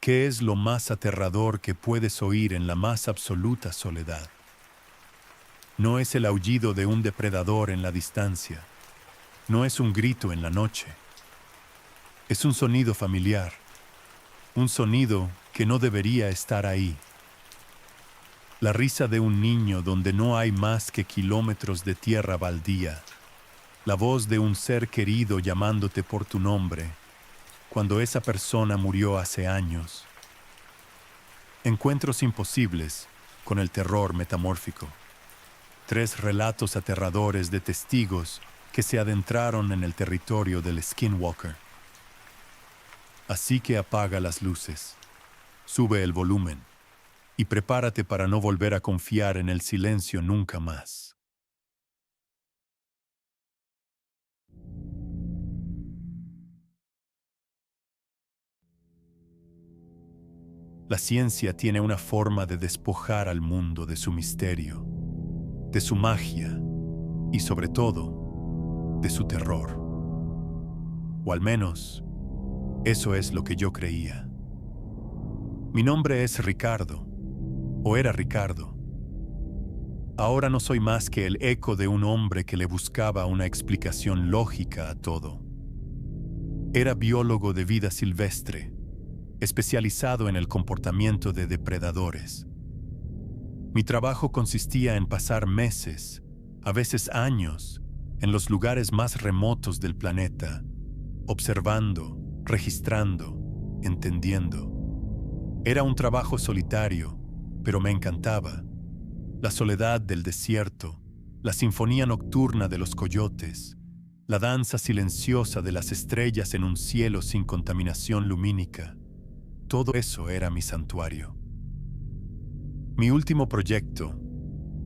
¿Qué es lo más aterrador que puedes oír en la más absoluta soledad? No es el aullido de un depredador en la distancia. No es un grito en la noche. Es un sonido familiar. Un sonido que no debería estar ahí. La risa de un niño donde no hay más que kilómetros de tierra baldía. La voz de un ser querido llamándote por tu nombre, cuando esa persona murió hace años. Encuentros imposibles con el terror metamórfico. 3 relatos aterradores de testigos que se adentraron en el territorio del Skinwalker. Así que apaga las luces, sube el volumen y prepárate para no volver a confiar en el silencio nunca más. La ciencia tiene una forma de despojar al mundo de su misterio, de su magia y, sobre todo, de su terror. O al menos, eso es lo que yo creía. Mi nombre es Ricardo, o era Ricardo. Ahora no soy más que el eco de un hombre que le buscaba una explicación lógica a todo. Era biólogo de vida silvestre, especializado en el comportamiento de depredadores. Mi trabajo consistía en pasar meses, a veces años, en los lugares más remotos del planeta, observando, registrando, entendiendo. Era un trabajo solitario, pero me encantaba. La soledad del desierto, la sinfonía nocturna de los coyotes, la danza silenciosa de las estrellas en un cielo sin contaminación lumínica. Todo eso era mi santuario. Mi último proyecto,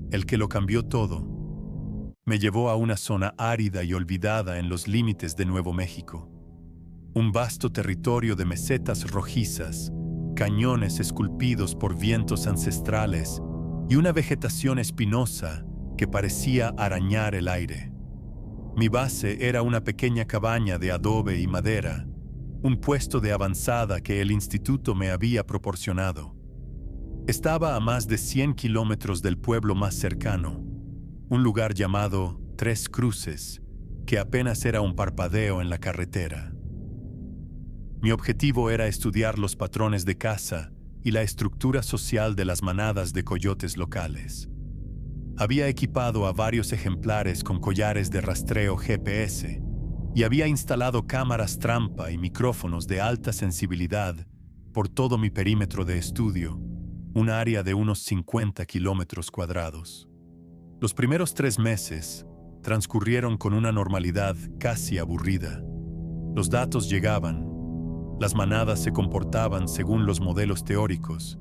el que lo cambió todo, me llevó a una zona árida y olvidada en los límites de Nuevo México. Un vasto territorio de mesetas rojizas, cañones esculpidos por vientos ancestrales y una vegetación espinosa que parecía arañar el aire. Mi base era una pequeña cabaña de adobe y madera, un puesto de avanzada que el instituto me había proporcionado. Estaba a más de 100 kilómetros del pueblo más cercano, un lugar llamado Tres Cruces, que apenas era un parpadeo en la carretera. Mi objetivo era estudiar los patrones de caza y la estructura social de las manadas de coyotes locales. Había equipado a varios ejemplares con collares de rastreo GPS y había instalado cámaras trampa y micrófonos de alta sensibilidad por todo mi perímetro de estudio, un área de unos 50 kilómetros cuadrados. Los primeros 3 meses transcurrieron con una normalidad casi aburrida. Los datos llegaban, las manadas se comportaban según los modelos teóricos,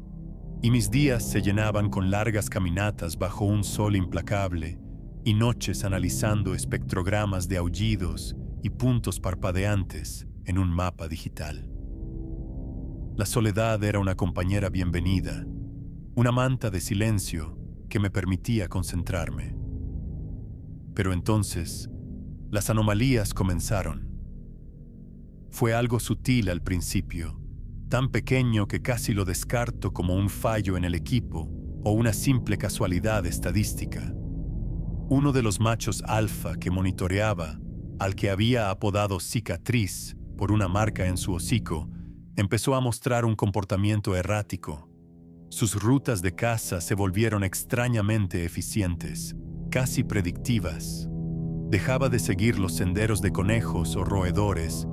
y mis días se llenaban con largas caminatas bajo un sol implacable y noches analizando espectrogramas de aullidos y puntos parpadeantes en un mapa digital. La soledad era una compañera bienvenida, una manta de silencio que me permitía concentrarme. Pero entonces, las anomalías comenzaron. Fue algo sutil al principio, tan pequeño que casi lo descarto como un fallo en el equipo o una simple casualidad estadística. Uno de los machos alfa que monitoreaba, al que había apodado Cicatriz por una marca en su hocico, empezó a mostrar un comportamiento errático. Sus rutas de caza se volvieron extrañamente eficientes, casi predictivas. Dejaba de seguir los senderos de conejos o roedores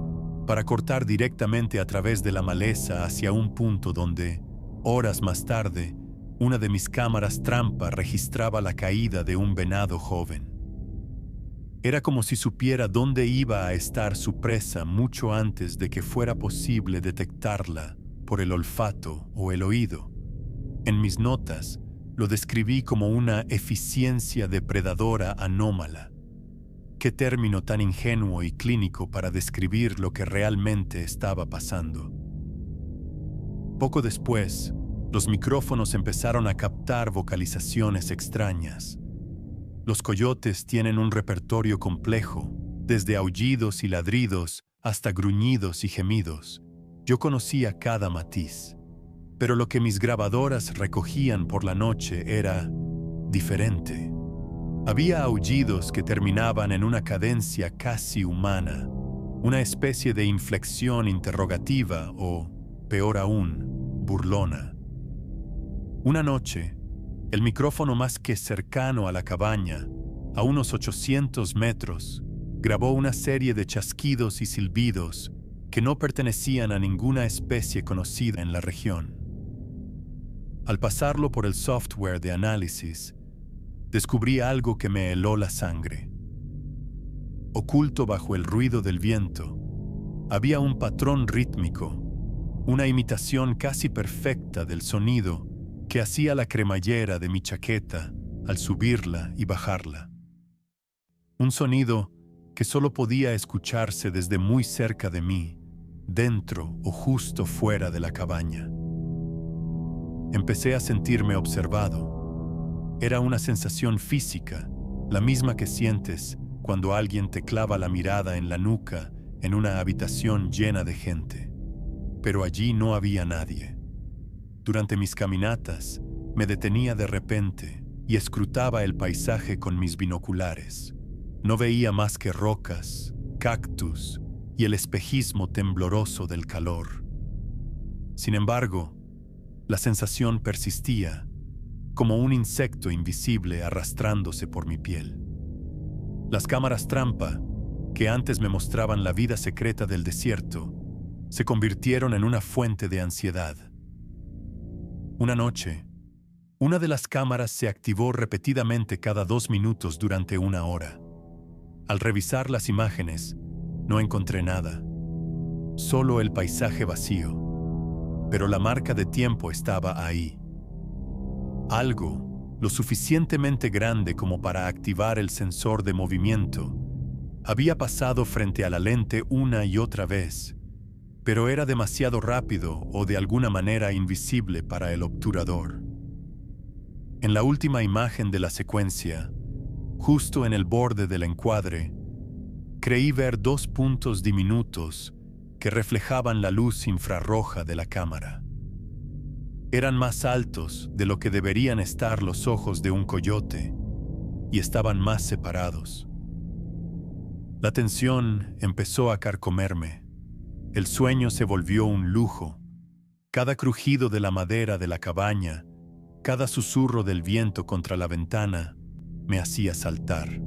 para cortar directamente a través de la maleza hacia un punto donde, horas más tarde, una de mis cámaras trampa registraba la caída de un venado joven. Era como si supiera dónde iba a estar su presa mucho antes de que fuera posible detectarla por el olfato o el oído. En mis notas, lo describí como una eficiencia depredadora anómala. Qué término tan ingenuo y clínico para describir lo que realmente estaba pasando. Poco después, los micrófonos empezaron a captar vocalizaciones extrañas. Los coyotes tienen un repertorio complejo, desde aullidos y ladridos hasta gruñidos y gemidos, Yo conocía cada matiz, pero lo que mis grabadoras recogían por la noche era diferente. Había aullidos que terminaban en una cadencia casi humana, una especie de inflexión interrogativa o, peor aún, burlona. Una noche, el micrófono más que cercano a la cabaña, a unos 800 metros, grabó una serie de chasquidos y silbidos que no pertenecían a ninguna especie conocida en la región. Al pasarlo por el software de análisis, descubrí algo que me heló la sangre. Oculto bajo el ruido del viento, había un patrón rítmico, una imitación casi perfecta del sonido que hacía la cremallera de mi chaqueta al subirla y bajarla. Un sonido que solo podía escucharse desde muy cerca de mí, dentro o justo fuera de la cabaña. Empecé a sentirme observado. Era una sensación física, la misma que sientes cuando alguien te clava la mirada en la nuca en una habitación llena de gente. Pero allí no había nadie. Durante mis caminatas, me detenía de repente y escrutaba el paisaje con mis binoculares. No veía más que rocas, cactus y el espejismo tembloroso del calor. Sin embargo, la sensación persistía, como un insecto invisible arrastrándose por mi piel. Las cámaras trampa, que antes me mostraban la vida secreta del desierto, se convirtieron en una fuente de ansiedad. Una noche, una de las cámaras se activó repetidamente cada 2 minutos durante 1 hora. Al revisar las imágenes, no encontré nada, solo el paisaje vacío, pero la marca de tiempo estaba ahí. Algo, lo suficientemente grande como para activar el sensor de movimiento, había pasado frente a la lente una y otra vez, pero era demasiado rápido o de alguna manera invisible para el obturador. En la última imagen de la secuencia, justo en el borde del encuadre, creí ver 2 puntos diminutos que reflejaban la luz infrarroja de la cámara. Eran más altos de lo que deberían estar los ojos de un coyote y estaban más separados. La tensión empezó a carcomerme. El sueño se volvió un lujo. Cada crujido de la madera de la cabaña, cada susurro del viento contra la ventana, me hacía saltar.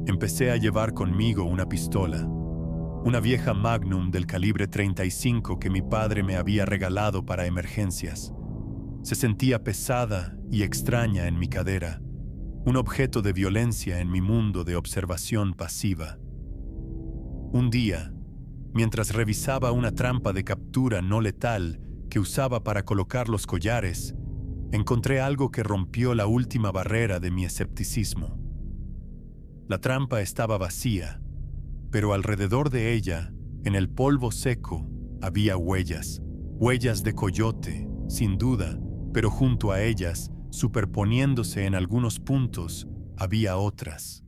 Empecé a llevar conmigo una pistola, una vieja Magnum del calibre 35 que mi padre me había regalado para emergencias. Se sentía pesada y extraña en mi cadera, un objeto de violencia en mi mundo de observación pasiva. Un día, mientras revisaba una trampa de captura no letal que usaba para colocar los collares, encontré algo que rompió la última barrera de mi escepticismo. La trampa estaba vacía, pero alrededor de ella, en el polvo seco, había huellas de coyote, sin duda, pero junto a ellas, superponiéndose en algunos puntos, había otras.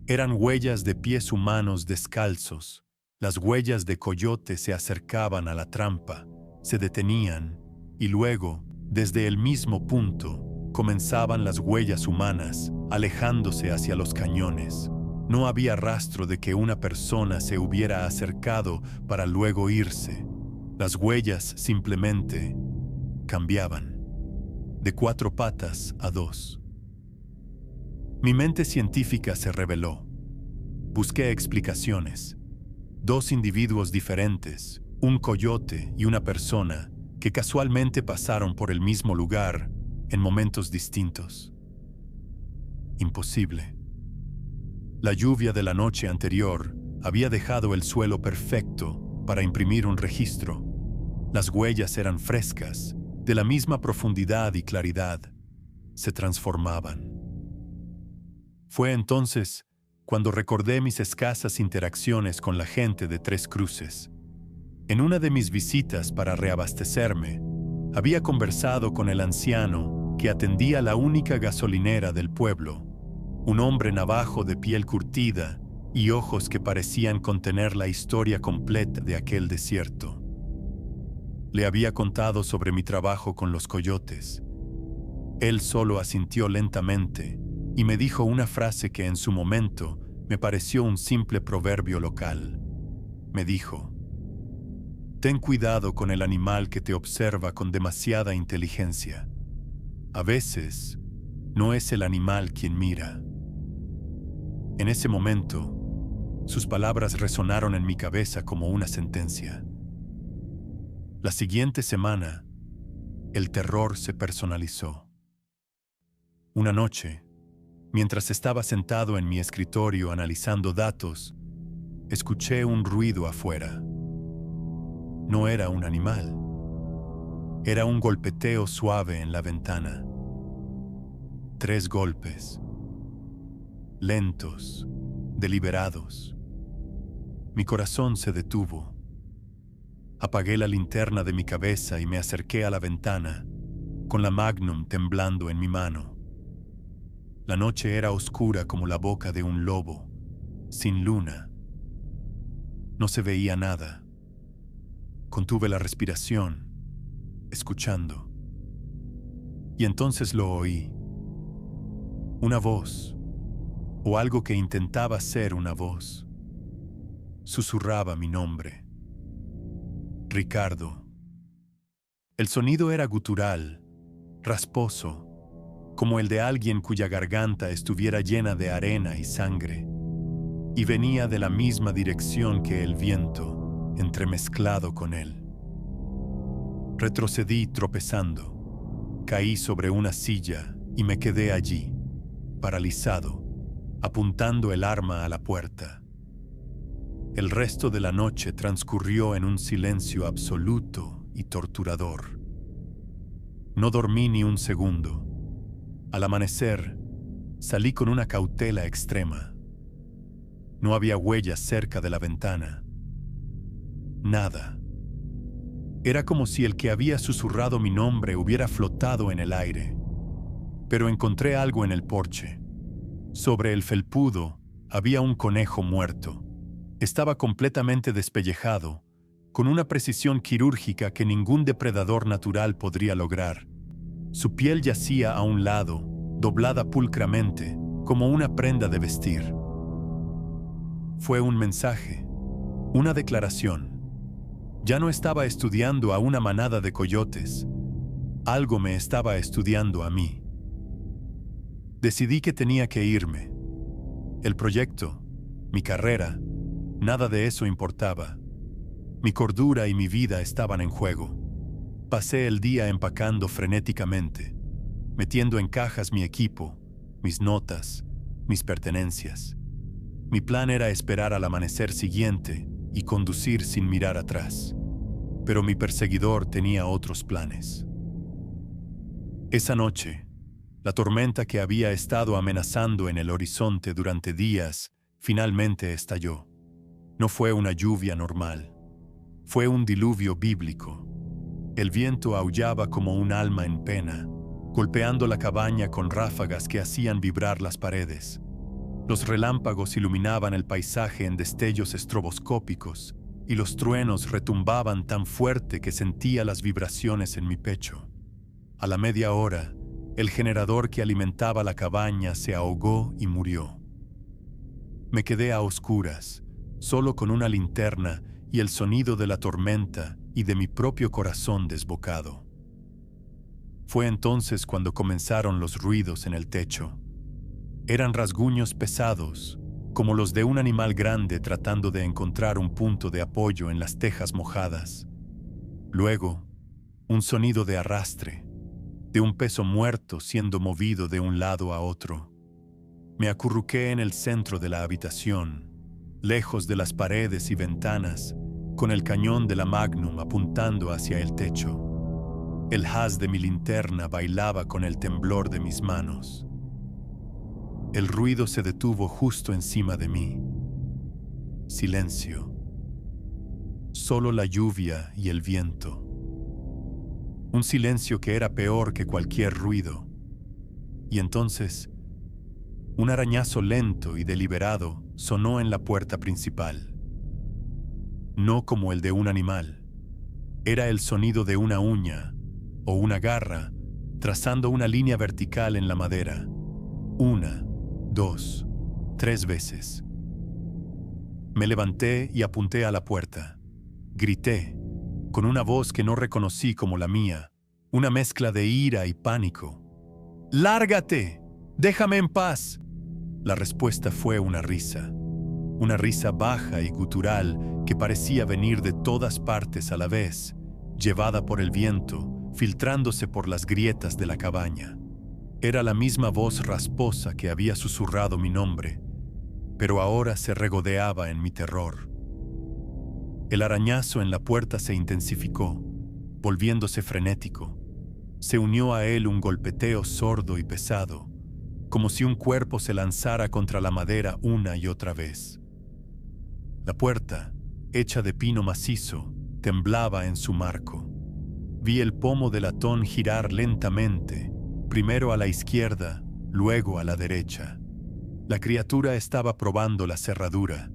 Eran huellas de pies humanos descalzos. Las huellas de coyote se acercaban a la trampa, se detenían, y luego, desde el mismo punto, comenzaban las huellas humanas, alejándose hacia los cañones. No había rastro de que una persona se hubiera acercado para luego irse. Las huellas simplemente cambiaban, de 4 patas a 2. Mi mente científica se rebeló. Busqué explicaciones. 2 individuos diferentes, un coyote y una persona, que casualmente pasaron por el mismo lugar en momentos distintos. Imposible. La lluvia de la noche anterior había dejado el suelo perfecto para imprimir un registro. Las huellas eran frescas, de la misma profundidad y claridad. Se transformaban. Fue entonces cuando recordé mis escasas interacciones con la gente de Tres Cruces. En una de mis visitas para reabastecerme, había conversado con el anciano que atendía la única gasolinera del pueblo, un hombre navajo de piel curtida y ojos que parecían contener la historia completa de aquel desierto. Le había contado sobre mi trabajo con los coyotes. Él solo asintió lentamente y me dijo una frase que en su momento me pareció un simple proverbio local. Me dijo: «Ten cuidado con el animal que te observa con demasiada inteligencia. A veces, no es el animal quien mira». En ese momento, sus palabras resonaron en mi cabeza como una sentencia. La siguiente semana, el terror se personalizó. Una noche, mientras estaba sentado en mi escritorio analizando datos, escuché un ruido afuera. No era un animal. Era un golpeteo suave en la ventana. 3 golpes. Lentos, deliberados. Mi corazón se detuvo. Apagué la linterna de mi cabeza y me acerqué a la ventana, con la Magnum temblando en mi mano. La noche era oscura como la boca de un lobo, sin luna. No se veía nada. Contuve la respiración, escuchando. Y entonces lo oí. Una voz, o algo que intentaba ser una voz. Susurraba mi nombre. Ricardo. El sonido era gutural, rasposo, como el de alguien cuya garganta estuviera llena de arena y sangre, y venía de la misma dirección que el viento, entremezclado con él. Retrocedí tropezando, caí sobre una silla y me quedé allí, paralizado, apuntando el arma a la puerta. El resto de la noche transcurrió en un silencio absoluto y torturador. No dormí ni un segundo. Al amanecer, salí con una cautela extrema. No había huellas cerca de la ventana. Nada. Era como si el que había susurrado mi nombre hubiera flotado en el aire. Pero encontré algo en el porche. Sobre el felpudo había un conejo muerto. Estaba completamente despellejado, con una precisión quirúrgica que ningún depredador natural podría lograr. Su piel yacía a un lado, doblada pulcramente, como una prenda de vestir. Fue un mensaje, una declaración. Ya no estaba estudiando a una manada de coyotes. Algo me estaba estudiando a mí. Decidí que tenía que irme. El proyecto, mi carrera, nada de eso importaba. Mi cordura y mi vida estaban en juego. Pasé el día empacando frenéticamente, metiendo en cajas mi equipo, mis notas, mis pertenencias. Mi plan era esperar al amanecer siguiente y conducir sin mirar atrás. Pero mi perseguidor tenía otros planes. Esa noche, la tormenta que había estado amenazando en el horizonte durante días finalmente estalló. No fue una lluvia normal. Fue un diluvio bíblico. El viento aullaba como un alma en pena, golpeando la cabaña con ráfagas que hacían vibrar las paredes. Los relámpagos iluminaban el paisaje en destellos estroboscópicos y los truenos retumbaban tan fuerte que sentía las vibraciones en mi pecho. A la media hora, el generador que alimentaba la cabaña se ahogó y murió. Me quedé a oscuras, solo con una linterna y el sonido de la tormenta y de mi propio corazón desbocado. Fue entonces cuando comenzaron los ruidos en el techo. Eran rasguños pesados, como los de un animal grande tratando de encontrar un punto de apoyo en las tejas mojadas. Luego, un sonido de arrastre, de un peso muerto siendo movido de un lado a otro. Me acurruqué en el centro de la habitación, lejos de las paredes y ventanas, con el cañón de la Magnum apuntando hacia el techo. El haz de mi linterna bailaba con el temblor de mis manos. El ruido se detuvo justo encima de mí. Silencio. Solo la lluvia y el viento. Un silencio que era peor que cualquier ruido. Y entonces, un arañazo lento y deliberado sonó en la puerta principal. No como el de un animal. Era el sonido de una uña o una garra trazando una línea vertical en la madera. 1, 2, 3 veces. Me levanté y apunté a la puerta. Grité, con una voz que no reconocí como la mía, una mezcla de ira y pánico. ¡Lárgate! ¡Déjame en paz! La respuesta fue una risa baja y gutural que parecía venir de todas partes a la vez, llevada por el viento, filtrándose por las grietas de la cabaña. Era la misma voz rasposa que había susurrado mi nombre, pero ahora se regodeaba en mi terror. El arañazo en la puerta se intensificó, volviéndose frenético. Se unió a él un golpeteo sordo y pesado, como si un cuerpo se lanzara contra la madera una y otra vez. La puerta, hecha de pino macizo, temblaba en su marco. Vi el pomo del latón girar lentamente, primero a la izquierda, luego a la derecha. La criatura estaba probando la cerradura,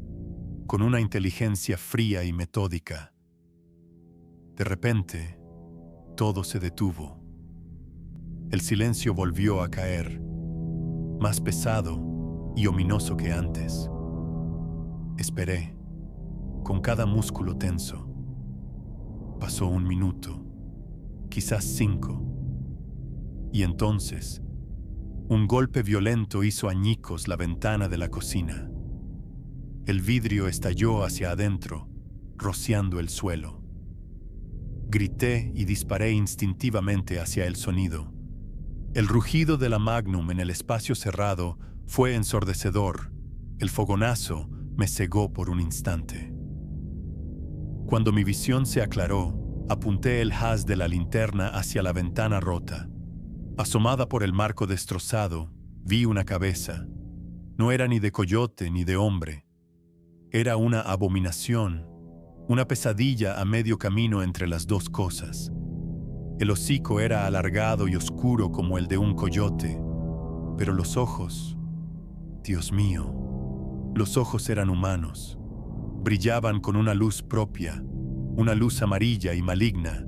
con una inteligencia fría y metódica. De repente, todo se detuvo. El silencio volvió a caer, más pesado y ominoso que antes. Esperé, con cada músculo tenso. Pasó 1 minuto, quizás 5. Y entonces, un golpe violento hizo añicos la ventana de la cocina. El vidrio estalló hacia adentro, rociando el suelo. Grité y disparé instintivamente hacia el sonido. El rugido de la Magnum en el espacio cerrado fue ensordecedor. El fogonazo me cegó por un instante. Cuando mi visión se aclaró, apunté el haz de la linterna hacia la ventana rota. Asomada por el marco destrozado, vi una cabeza. No era ni de coyote ni de hombre. Era una abominación, una pesadilla a medio camino entre las dos cosas. El hocico era alargado y oscuro como el de un coyote, pero los ojos, Dios mío, los ojos eran humanos. Brillaban con una luz propia, una luz amarilla y maligna,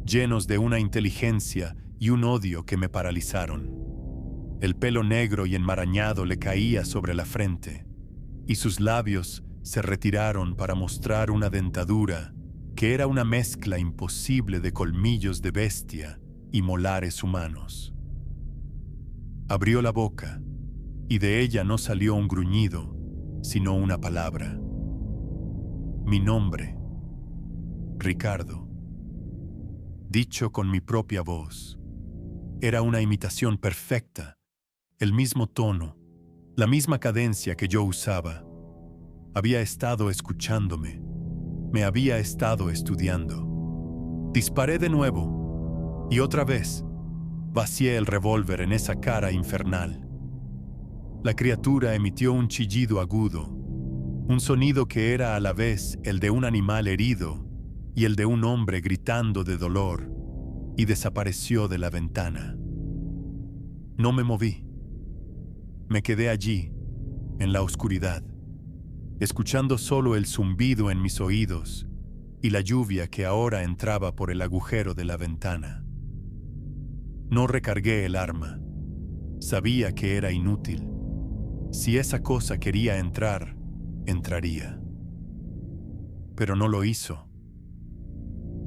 llenos de una inteligencia y un odio que me paralizaron. El pelo negro y enmarañado le caía sobre la frente, y sus labios se retiraron para mostrar una dentadura que era una mezcla imposible de colmillos de bestia y molares humanos. Abrió la boca, y de ella no salió un gruñido, sino una palabra. Mi nombre, Ricardo, dicho con mi propia voz. Era una imitación perfecta, el mismo tono, la misma cadencia que yo usaba. Había estado escuchándome, me había estado estudiando. Disparé de nuevo, y otra vez, vacié el revólver en esa cara infernal. La criatura emitió un chillido agudo, un sonido que era a la vez el de un animal herido y el de un hombre gritando de dolor, y desapareció de la ventana. No me moví. Me quedé allí, en la oscuridad, escuchando solo el zumbido en mis oídos y la lluvia que ahora entraba por el agujero de la ventana. No recargué el arma. Sabía que era inútil. Si esa cosa quería entrar, entraría. Pero no lo hizo.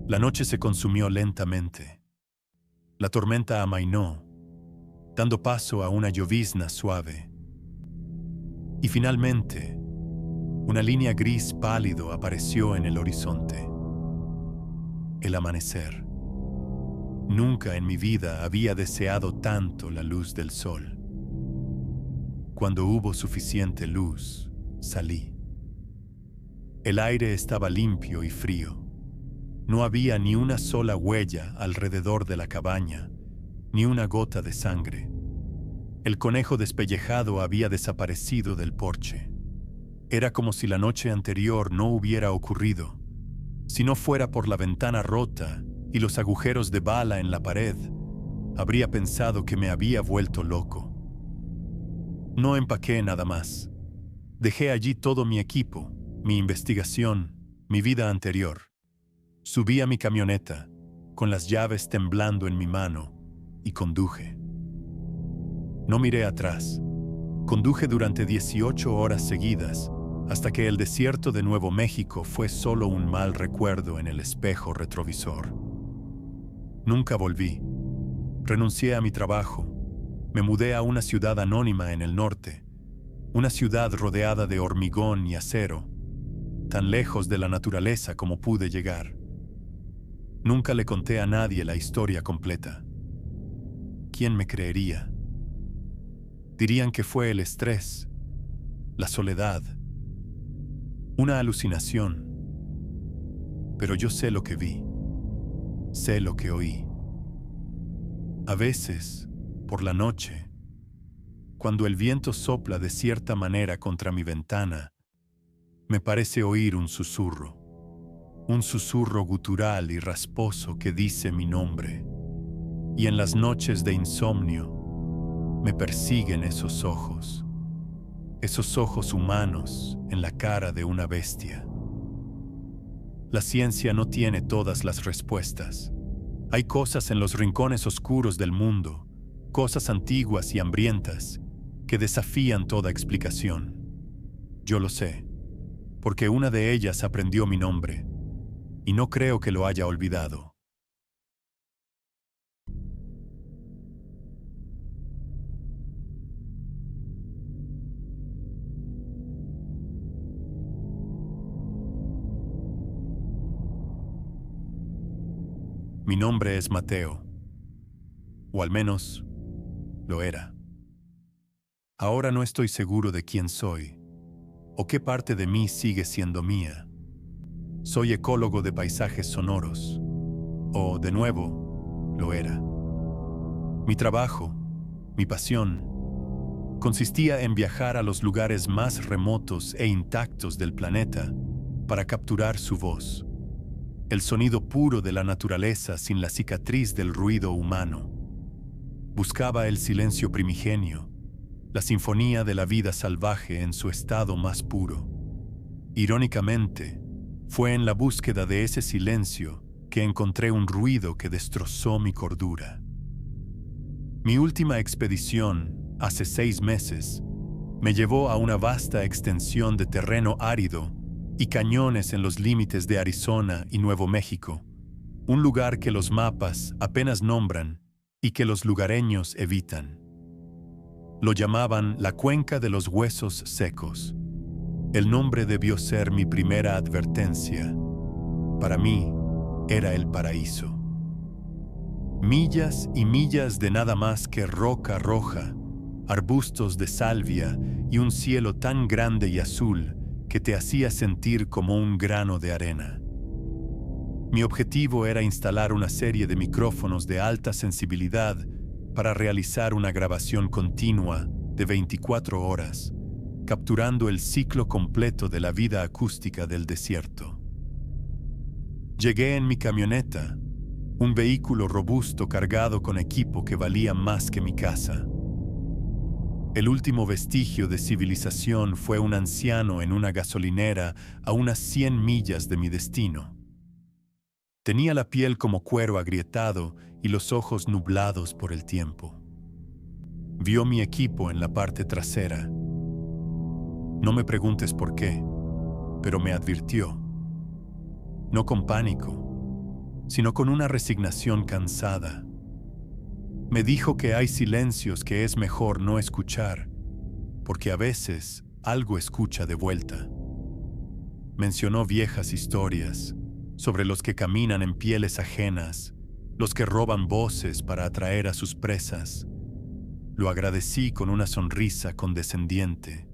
La noche se consumió lentamente. La tormenta amainó, dando paso a una llovizna suave. Y finalmente, una línea gris pálido apareció en el horizonte. El amanecer. Nunca en mi vida había deseado tanto la luz del sol. Cuando hubo suficiente luz, salí. El aire estaba limpio y frío. No había ni una sola huella alrededor de la cabaña, ni una gota de sangre. El conejo despellejado había desaparecido del porche. Era como si la noche anterior no hubiera ocurrido. Si no fuera por la ventana rota y los agujeros de bala en la pared, habría pensado que me había vuelto loco. No empaqué nada más. Dejé allí todo mi equipo, mi investigación, mi vida anterior. Subí a mi camioneta, con las llaves temblando en mi mano, y conduje. No miré atrás. Conduje durante 18 horas seguidas, hasta que el desierto de Nuevo México fue solo un mal recuerdo en el espejo retrovisor. Nunca volví. Renuncié a mi trabajo. Me mudé a una ciudad anónima en el norte, una ciudad rodeada de hormigón y acero, tan lejos de la naturaleza como pude llegar. Nunca le conté a nadie la historia completa. ¿Quién me creería? Dirían que fue el estrés, la soledad, una alucinación. Pero yo sé lo que vi, sé lo que oí. A veces, por la noche, cuando el viento sopla de cierta manera contra mi ventana, me parece oír un susurro gutural y rasposo que dice mi nombre. Y en las noches de insomnio, me persiguen esos ojos humanos en la cara de una bestia. La ciencia no tiene todas las respuestas. Hay cosas en los rincones oscuros del mundo, cosas antiguas y hambrientas, que desafían toda explicación. Yo lo sé, porque una de ellas aprendió mi nombre, y no creo que lo haya olvidado. Mi nombre es Mateo, o al menos lo era. Ahora no estoy seguro de quién soy, o qué parte de mí sigue siendo mía. Soy ecólogo de paisajes sonoros, o, de nuevo, lo era. Mi trabajo, mi pasión, consistía en viajar a los lugares más remotos e intactos del planeta para capturar su voz, el sonido puro de la naturaleza sin la cicatriz del ruido humano. Buscaba el silencio primigenio, la sinfonía de la vida salvaje en su estado más puro. Irónicamente, fue en la búsqueda de ese silencio que encontré un ruido que destrozó mi cordura. Mi última expedición, hace 6 meses, me llevó a una vasta extensión de terreno árido y cañones en los límites de Arizona y Nuevo México, un lugar que los mapas apenas nombran y que los lugareños evitan. Lo llamaban la Cuenca de los Huesos Secos. El nombre debió ser mi primera advertencia. Para mí, era el paraíso. Millas y millas de nada más que roca roja, arbustos de salvia y un cielo tan grande y azul que te hacía sentir como un grano de arena. Mi objetivo era instalar una serie de micrófonos de alta sensibilidad para realizar una grabación continua de 24 horas, capturando el ciclo completo de la vida acústica del desierto. Llegué en mi camioneta, un vehículo robusto cargado con equipo que valía más que mi casa. El último vestigio de civilización fue un anciano en una gasolinera a unas 100 millas de mi destino. Tenía la piel como cuero agrietado y los ojos nublados por el tiempo. Vio mi equipo en la parte trasera. No me preguntes por qué, pero me advirtió. No con pánico, sino con una resignación cansada. Me dijo que hay silencios que es mejor no escuchar, porque a veces algo escucha de vuelta. Mencionó viejas historias sobre los que caminan en pieles ajenas, los que roban voces para atraer a sus presas. Lo agradecí con una sonrisa condescendiente,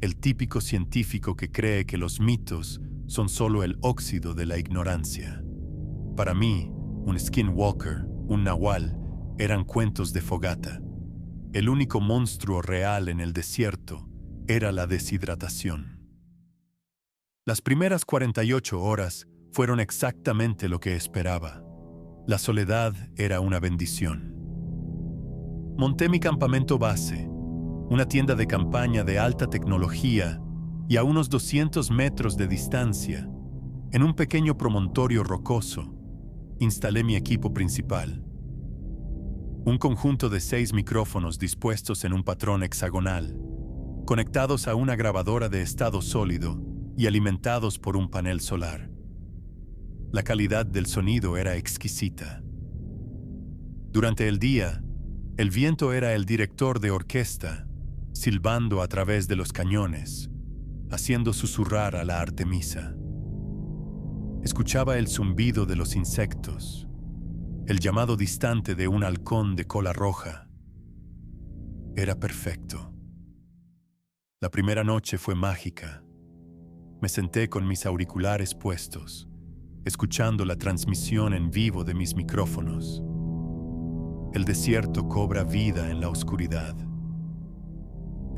el típico científico que cree que los mitos son solo el óxido de la ignorancia. Para mí, un skinwalker, un nahual, eran cuentos de fogata. El único monstruo real en el desierto era la deshidratación. Las primeras 48 horas fueron exactamente lo que esperaba. La soledad era una bendición. Monté mi campamento base, una tienda de campaña de alta tecnología, y a unos 200 metros de distancia, En un pequeño promontorio rocoso, instalé mi equipo principal. Un conjunto de 6 micrófonos dispuestos en un patrón hexagonal, conectados a una grabadora de estado sólido y alimentados por un panel solar. La calidad del sonido era exquisita. Durante el día, el viento era el director de orquesta, silbando a través de los cañones, haciendo susurrar a la Artemisa. Escuchaba el zumbido de los insectos, el llamado distante de un halcón de cola roja. Era perfecto. La primera noche fue mágica. Me senté con mis auriculares puestos, escuchando la transmisión en vivo de mis micrófonos. El desierto cobra vida en la oscuridad.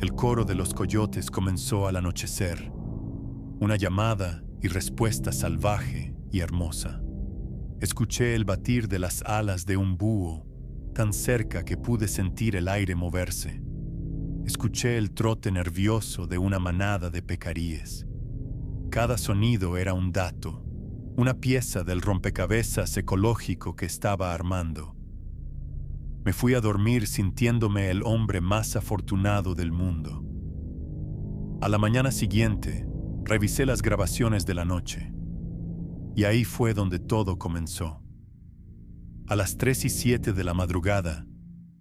El coro de los coyotes comenzó al anochecer, una llamada y respuesta salvaje y hermosa. Escuché el batir de las alas de un búho, tan cerca que pude sentir el aire moverse. Escuché el trote nervioso de una manada de pecaríes. Cada sonido era un dato, una pieza del rompecabezas ecológico que estaba armando. Me fui a dormir sintiéndome el hombre más afortunado del mundo. A la mañana siguiente, revisé las grabaciones de la noche. Y ahí fue donde todo comenzó. A las 3:07 de la madrugada,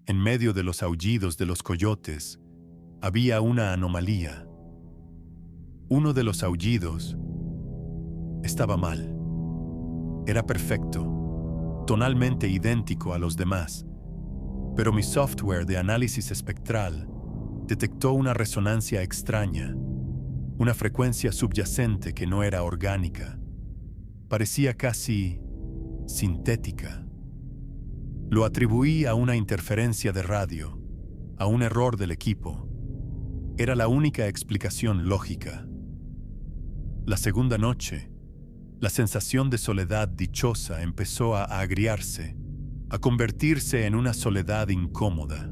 en medio de los aullidos de los coyotes, había una anomalía. Uno de los aullidos estaba mal. Era perfecto, tonalmente idéntico a los demás, pero mi software de análisis espectral detectó una resonancia extraña, una frecuencia subyacente que no era orgánica. Parecía casi sintética. Lo atribuí a una interferencia de radio, a un error del equipo. Era la única explicación lógica. La segunda noche, la sensación de soledad dichosa empezó a agriarse, a convertirse en una soledad incómoda.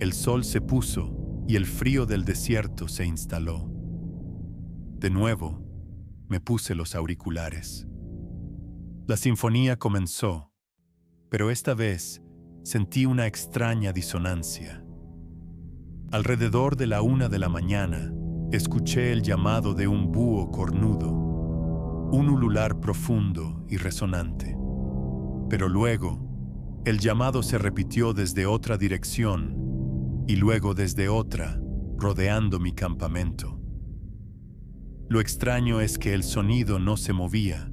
El sol se puso y el frío del desierto se instaló. De nuevo, me puse los auriculares. La sinfonía comenzó, pero esta vez sentí una extraña disonancia. Alrededor de la 1 de la mañana, escuché el llamado de un búho cornudo, un ulular profundo y resonante. Pero luego, el llamado se repitió desde otra dirección y luego desde otra, rodeando mi campamento. Lo extraño es que el sonido no se movía.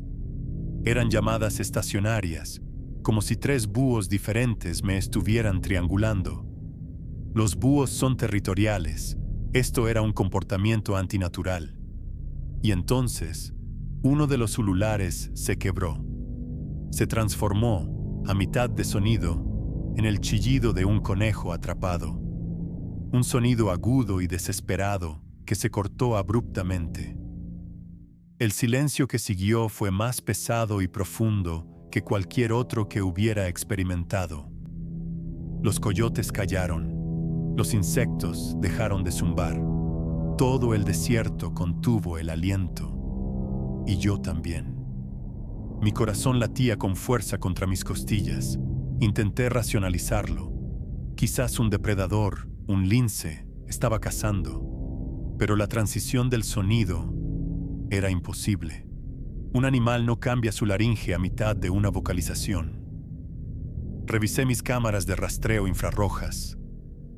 Eran llamadas estacionarias, como si 3 búhos diferentes me estuvieran triangulando. Los búhos son territoriales. Esto era un comportamiento antinatural. Y entonces, uno de los ululares se quebró. Se transformó, a mitad de sonido, en el chillido de un conejo atrapado. Un sonido agudo y desesperado que se cortó abruptamente. El silencio que siguió fue más pesado y profundo que cualquier otro que hubiera experimentado. Los coyotes callaron. Los insectos dejaron de zumbar. Todo el desierto contuvo el aliento. Y yo también. Mi corazón latía con fuerza contra mis costillas. Intenté racionalizarlo. Quizás un depredador, un lince, estaba cazando. Pero la transición del sonido era imposible. Un animal no cambia su laringe a mitad de una vocalización. Revisé mis cámaras de rastreo infrarrojas,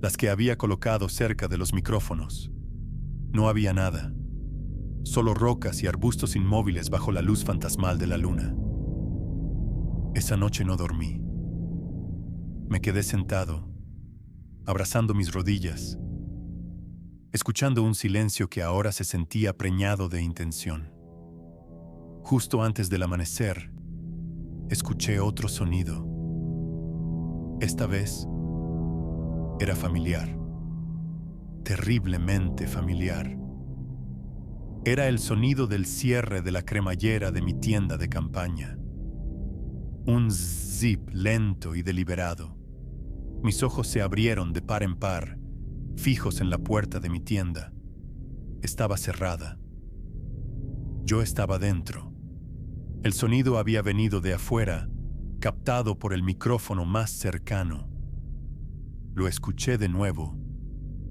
las que había colocado cerca de los micrófonos. No había nada. Solo rocas y arbustos inmóviles bajo la luz fantasmal de la luna. Esa noche no dormí. Me quedé sentado, abrazando mis rodillas, escuchando un silencio que ahora se sentía preñado de intención. Justo antes del amanecer, escuché otro sonido. Esta vez, era familiar. Terriblemente familiar. Era el sonido del cierre de la cremallera de mi tienda de campaña. Un zip lento y deliberado. Mis ojos se abrieron de par en par, fijos en la puerta de mi tienda. Estaba cerrada. Yo estaba dentro, El sonido había venido de afuera, captado por el micrófono más cercano. Lo escuché de nuevo.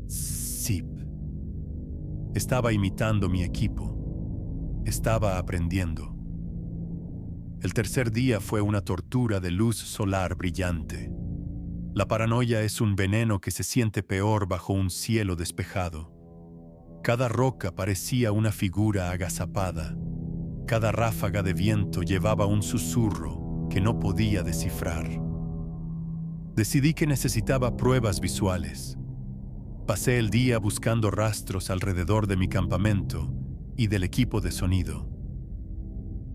Zip. Estaba imitando mi equipo. Estaba aprendiendo. El tercer día fue una tortura de luz solar brillante. La paranoia es un veneno que se siente peor bajo un cielo despejado. Cada roca parecía una figura agazapada. Cada ráfaga de viento llevaba un susurro que no podía descifrar. Decidí que necesitaba pruebas visuales. Pasé el día buscando rastros alrededor de mi campamento y del equipo de sonido.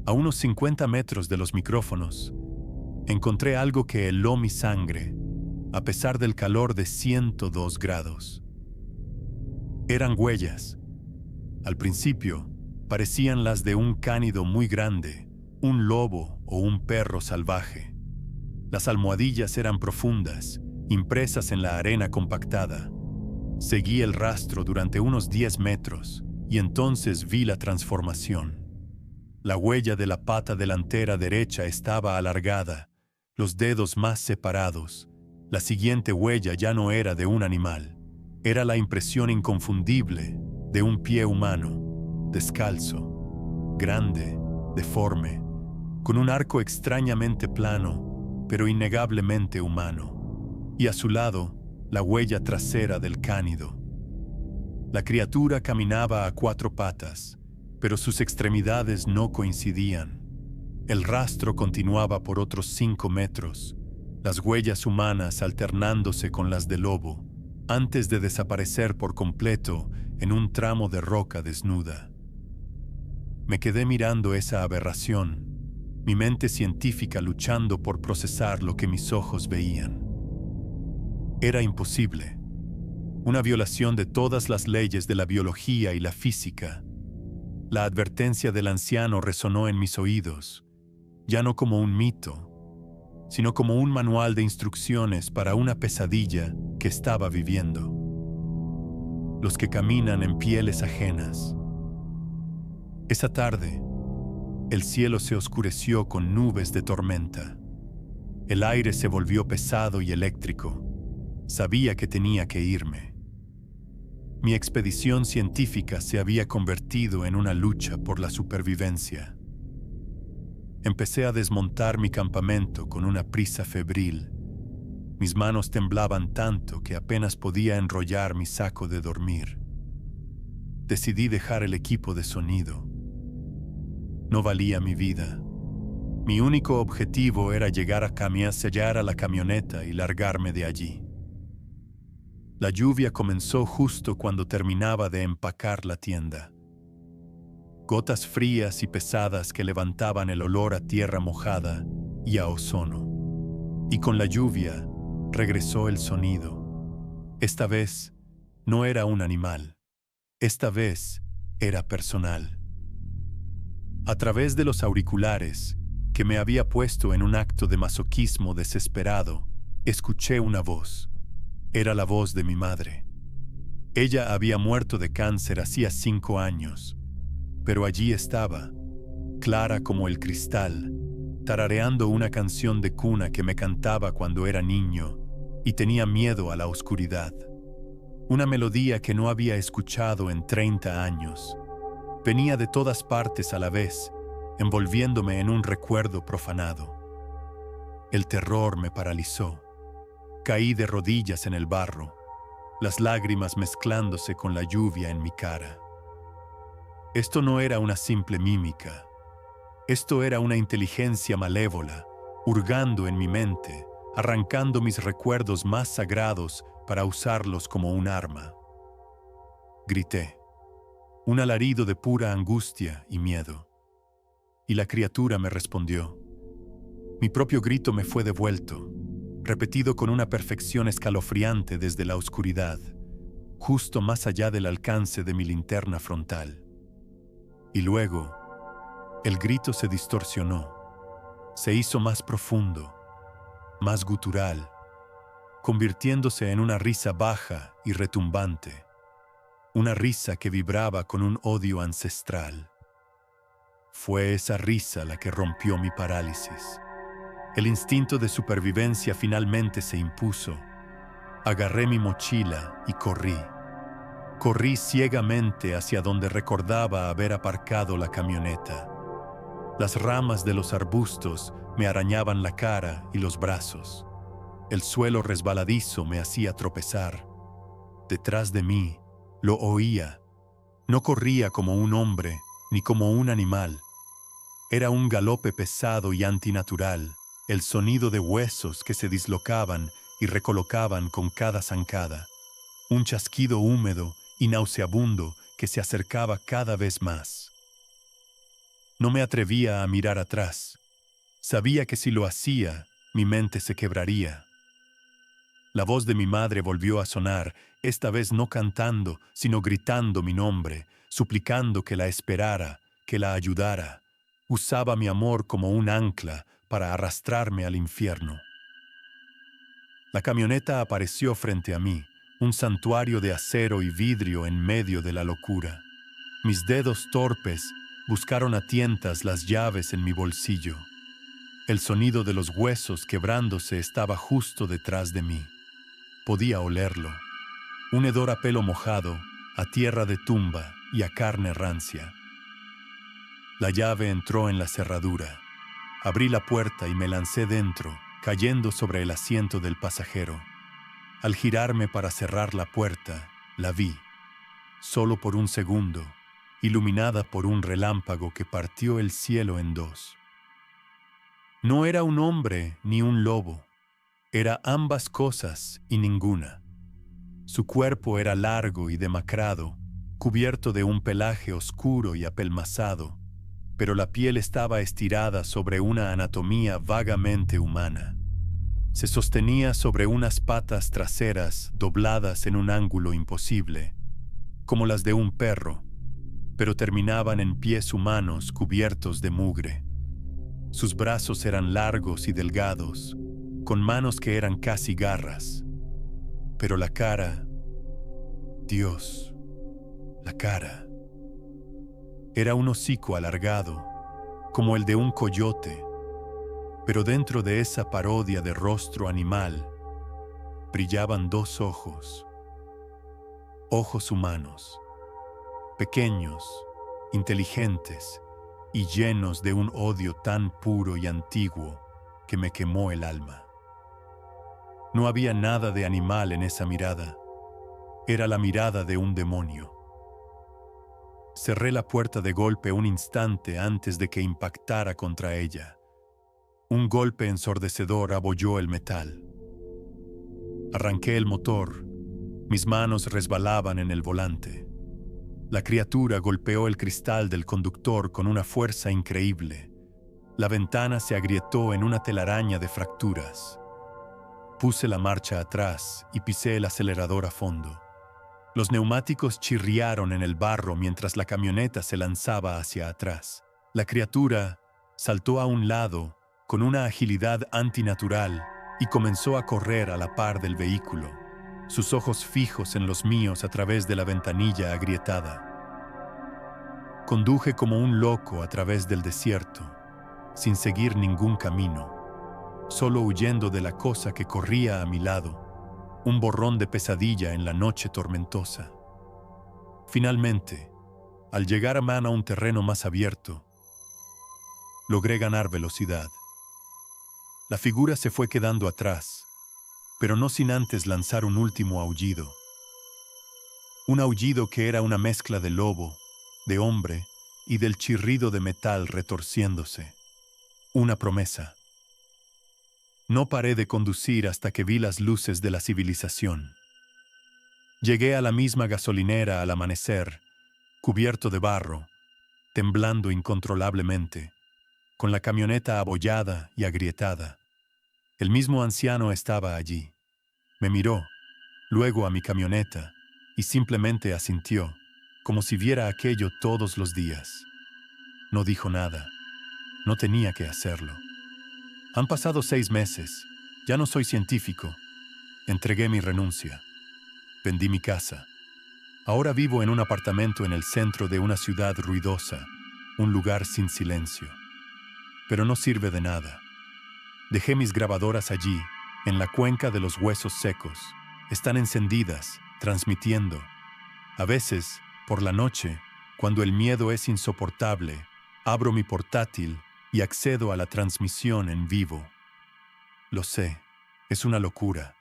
A unos 50 metros de los micrófonos, encontré algo que heló mi sangre, a pesar del calor de 102 grados. Eran huellas. Al principio, parecían las de un cánido muy grande, un lobo o un perro salvaje. Las almohadillas eran profundas, impresas en la arena compactada. Seguí el rastro durante unos 10 metros y entonces vi la transformación. La huella de la pata delantera derecha estaba alargada, los dedos más separados. La siguiente huella ya no era de un animal. Era la impresión inconfundible de un pie humano, descalzo, grande, deforme, con un arco extrañamente plano, pero innegablemente humano. Y a su lado, la huella trasera del cánido. La criatura caminaba a 4 patas, pero sus extremidades no coincidían. El rastro continuaba por otros 5 metros, las huellas humanas alternándose con las del lobo, antes de desaparecer por completo en un tramo de roca desnuda. Me quedé mirando esa aberración, mi mente científica luchando por procesar lo que mis ojos veían. Era imposible. Una violación de todas las leyes de la biología y la física. La advertencia del anciano resonó en mis oídos, ya no como un mito, sino como un manual de instrucciones para una pesadilla que estaba viviendo. Los que caminan en pieles ajenas. Esa tarde, el cielo se oscureció con nubes de tormenta. El aire se volvió pesado y eléctrico. Sabía que tenía que irme. Mi expedición científica se había convertido en una lucha por la supervivencia. Empecé a desmontar mi campamento con una prisa febril. Mis manos temblaban tanto que apenas podía enrollar mi saco de dormir. Decidí dejar el equipo de sonido. No valía mi vida. Mi único objetivo era llegar a sellar a la camioneta y largarme de allí. La lluvia comenzó justo cuando terminaba de empacar la tienda. Gotas frías y pesadas que levantaban el olor a tierra mojada y a ozono. Y con la lluvia regresó el sonido. Esta vez no era un animal. Esta vez era personal. A través de los auriculares, que me había puesto en un acto de masoquismo desesperado, escuché una voz. Era la voz de mi madre. Ella había muerto de cáncer hacía 5 años, pero allí estaba, clara como el cristal, tarareando una canción de cuna que me cantaba cuando era niño y tenía miedo a la oscuridad. Una melodía que no había escuchado en 30 años. Venía de todas partes a la vez, envolviéndome en un recuerdo profanado. El terror me paralizó. Caí de rodillas en el barro, las lágrimas mezclándose con la lluvia en mi cara. Esto no era una simple mímica. Esto era una inteligencia malévola, hurgando en mi mente, arrancando mis recuerdos más sagrados para usarlos como un arma. Grité, un alarido de pura angustia y miedo. Y la criatura me respondió. Mi propio grito me fue devuelto, repetido con una perfección escalofriante desde la oscuridad, justo más allá del alcance de mi linterna frontal. Y luego, el grito se distorsionó, se hizo más profundo, más gutural, convirtiéndose en una risa baja y retumbante, una risa que vibraba con un odio ancestral. Fue esa risa la que rompió mi parálisis. El instinto de supervivencia finalmente se impuso. Agarré mi mochila y corrí. Corrí ciegamente hacia donde recordaba haber aparcado la camioneta. Las ramas de los arbustos me arañaban la cara y los brazos. El suelo resbaladizo me hacía tropezar. Detrás de mí, lo oía. No corría como un hombre, ni como un animal. Era un galope pesado y antinatural, el sonido de huesos que se dislocaban y recolocaban con cada zancada. Un chasquido húmedo y nauseabundo que se acercaba cada vez más. No me atrevía a mirar atrás. Sabía que si lo hacía, mi mente se quebraría. La voz de mi madre volvió a sonar, esta vez no cantando, sino gritando mi nombre, suplicando que la esperara, que la ayudara. Usaba mi amor como un ancla para arrastrarme al infierno. La camioneta apareció frente a mí, un santuario de acero y vidrio en medio de la locura. Mis dedos torpes buscaron a tientas las llaves en mi bolsillo. El sonido de los huesos quebrándose estaba justo detrás de mí. Podía olerlo. Un hedor a pelo mojado, a tierra de tumba y a carne rancia. La llave entró en la cerradura. Abrí la puerta y me lancé dentro, cayendo sobre el asiento del pasajero. Al girarme para cerrar la puerta, la vi, solo por un segundo, iluminada por un relámpago que partió el cielo en dos. No era un hombre ni un lobo, era ambas cosas y ninguna. Su cuerpo era largo y demacrado, cubierto de un pelaje oscuro y apelmazado, pero la piel estaba estirada sobre una anatomía vagamente humana. Se sostenía sobre unas patas traseras dobladas en un ángulo imposible, como las de un perro, pero terminaban en pies humanos cubiertos de mugre. Sus brazos eran largos y delgados, con manos que eran casi garras. Pero la cara, Dios, la cara, era un hocico alargado, como el de un coyote, pero dentro de esa parodia de rostro animal brillaban dos ojos, ojos humanos, pequeños, inteligentes y llenos de un odio tan puro y antiguo que me quemó el alma. No había nada de animal en esa mirada, era la mirada de un demonio. Cerré la puerta de golpe un instante antes de que impactara contra ella. Un golpe ensordecedor abolló el metal. Arranqué el motor. Mis manos resbalaban en el volante. La criatura golpeó el cristal del conductor con una fuerza increíble. La ventana se agrietó en una telaraña de fracturas. Puse la marcha atrás y pisé el acelerador a fondo. Los neumáticos chirriaron en el barro mientras la camioneta se lanzaba hacia atrás. La criatura saltó a un lado con una agilidad antinatural y comenzó a correr a la par del vehículo, sus ojos fijos en los míos a través de la ventanilla agrietada. Conduje como un loco a través del desierto, sin seguir ningún camino, solo huyendo de la cosa que corría a mi lado, un borrón de pesadilla en la noche tormentosa. Finalmente, al llegar a mano a un terreno más abierto, logré ganar velocidad. La figura se fue quedando atrás, pero no sin antes lanzar un último aullido. Un aullido que era una mezcla de lobo, de hombre y del chirrido de metal retorciéndose. Una promesa. No paré de conducir hasta que vi las luces de la civilización. Llegué a la misma gasolinera al amanecer, cubierto de barro, temblando incontrolablemente, con la camioneta abollada y agrietada. El mismo anciano estaba allí. Me miró, luego a mi camioneta, y simplemente asintió, como si viera aquello todos los días. No dijo nada. No tenía que hacerlo. Han pasado 6 meses. Ya no soy científico. Entregué mi renuncia. Vendí mi casa. Ahora vivo en un apartamento en el centro de una ciudad ruidosa, un lugar sin silencio. Pero no sirve de nada. Dejé mis grabadoras allí, en la cuenca de los huesos secos. Están encendidas, transmitiendo. A veces, por la noche, cuando el miedo es insoportable, abro mi portátil y accedo a la transmisión en vivo. Lo sé, es una locura.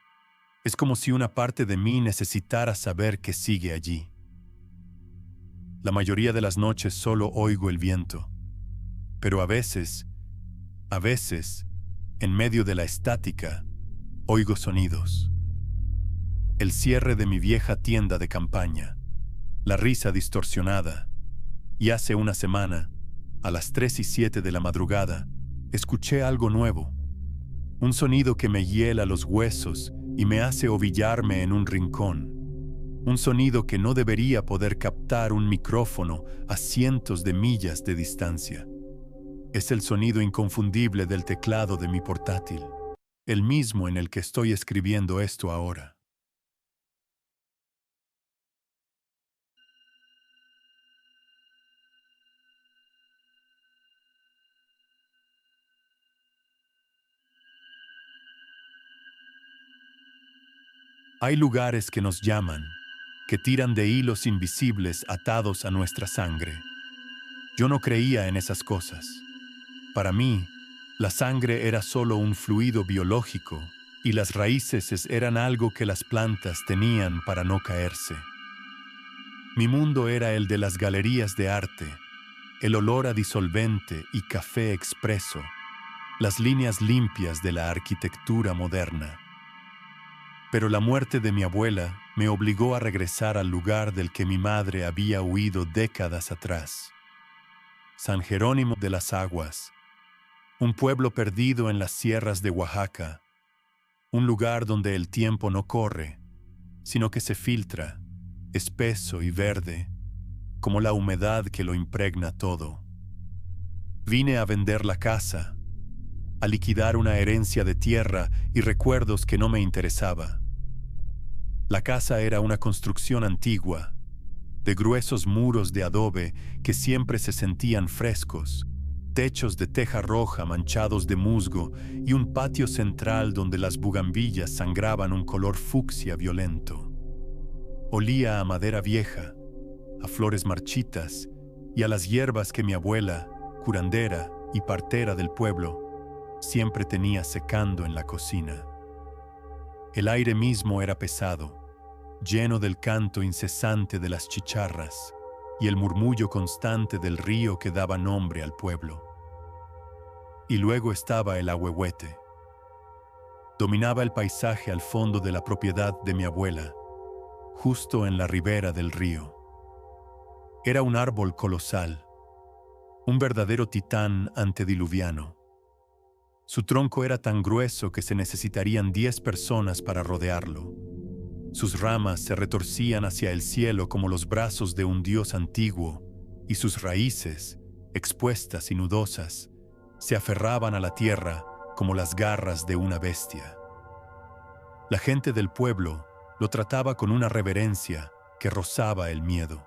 Es como si una parte de mí necesitara saber que sigue allí. La mayoría de las noches solo oigo el viento, pero a veces, en medio de la estática, oigo sonidos. El cierre de mi vieja tienda de campaña, la risa distorsionada, y hace una semana, a las 3:07 de la madrugada, escuché algo nuevo, un sonido que me hiela los huesos y me hace ovillarme en un rincón. Un sonido que no debería poder captar un micrófono a cientos de millas de distancia. Es el sonido inconfundible del teclado de mi portátil, el mismo en el que estoy escribiendo esto ahora. Hay lugares que nos llaman, que tiran de hilos invisibles atados a nuestra sangre. Yo no creía en esas cosas. Para mí, la sangre era solo un fluido biológico y las raíces eran algo que las plantas tenían para no caerse. Mi mundo era el de las galerías de arte, el olor a disolvente y café expreso, las líneas limpias de la arquitectura moderna. Pero la muerte de mi abuela me obligó a regresar al lugar del que mi madre había huido décadas atrás. San Jerónimo de las Aguas, un pueblo perdido en las sierras de Oaxaca, un lugar donde el tiempo no corre, sino que se filtra, espeso y verde, como la humedad que lo impregna todo. Vine a vender la casa, a liquidar una herencia de tierra y recuerdos que no me interesaba. La casa era una construcción antigua, de gruesos muros de adobe que siempre se sentían frescos, techos de teja roja manchados de musgo y un patio central donde las bugambillas sangraban un color fucsia violento. Olía a madera vieja, a flores marchitas y a las hierbas que mi abuela, curandera y partera del pueblo, siempre tenía secando en la cocina. El aire mismo era pesado, lleno del canto incesante de las chicharras y el murmullo constante del río que daba nombre al pueblo. Y luego estaba el ahuehuete. Dominaba el paisaje al fondo de la propiedad de mi abuela, justo en la ribera del río. Era un árbol colosal, un verdadero titán antediluviano. Su tronco era tan grueso que se necesitarían 10 personas para rodearlo. Sus ramas se retorcían hacia el cielo como los brazos de un dios antiguo, y sus raíces, expuestas y nudosas, se aferraban a la tierra como las garras de una bestia. La gente del pueblo lo trataba con una reverencia que rozaba el miedo.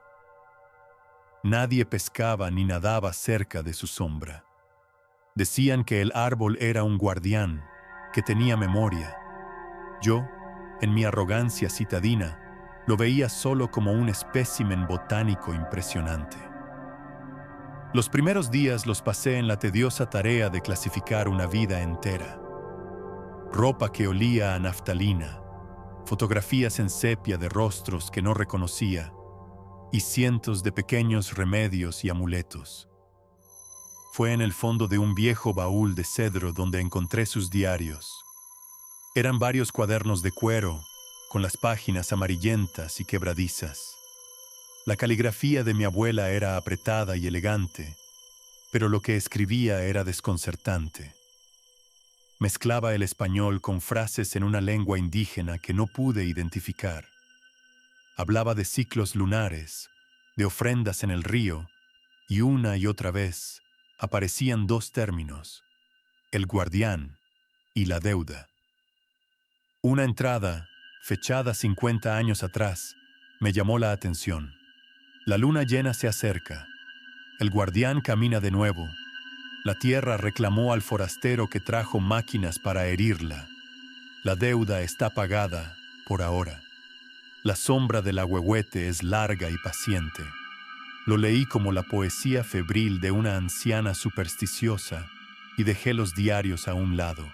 Nadie pescaba ni nadaba cerca de su sombra. Decían que el árbol era un guardián, que tenía memoria. Yo, en mi arrogancia citadina, lo veía solo como un espécimen botánico impresionante. Los primeros días los pasé en la tediosa tarea de clasificar una vida entera. Ropa que olía a naftalina, fotografías en sepia de rostros que no reconocía, y cientos de pequeños remedios y amuletos. Fue en el fondo de un viejo baúl de cedro donde encontré sus diarios. Eran varios cuadernos de cuero, con las páginas amarillentas y quebradizas. La caligrafía de mi abuela era apretada y elegante, pero lo que escribía era desconcertante. Mezclaba el español con frases en una lengua indígena que no pude identificar. Hablaba de ciclos lunares, de ofrendas en el río, y una y otra vez aparecían 2 términos, el guardián y la deuda. Una entrada, fechada 50 años atrás, me llamó la atención. La luna llena se acerca. El guardián camina de nuevo. La tierra reclamó al forastero que trajo máquinas para herirla. La deuda está pagada, por ahora. La sombra del ahuehuete es larga y paciente. Lo leí como la poesía febril de una anciana supersticiosa y dejé los diarios a un lado.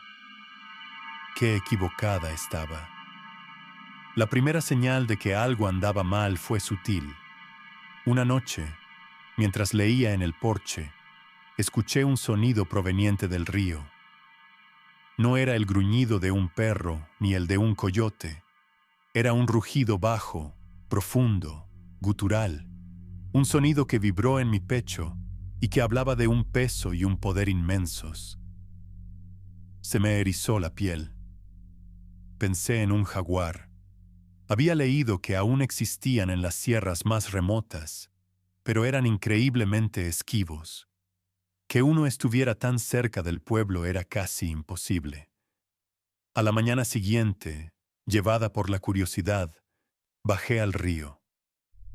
Qué equivocada estaba. La primera señal de que algo andaba mal fue sutil. Una noche, mientras leía en el porche, escuché un sonido proveniente del río. No era el gruñido de un perro ni el de un coyote. Era un rugido bajo, profundo, gutural, un sonido que vibró en mi pecho y que hablaba de un peso y un poder inmensos. Se me erizó la piel. Pensé en un jaguar. Había leído que aún existían en las sierras más remotas, pero eran increíblemente esquivos. Que uno estuviera tan cerca del pueblo era casi imposible. A la mañana siguiente, llevada por la curiosidad, bajé al río.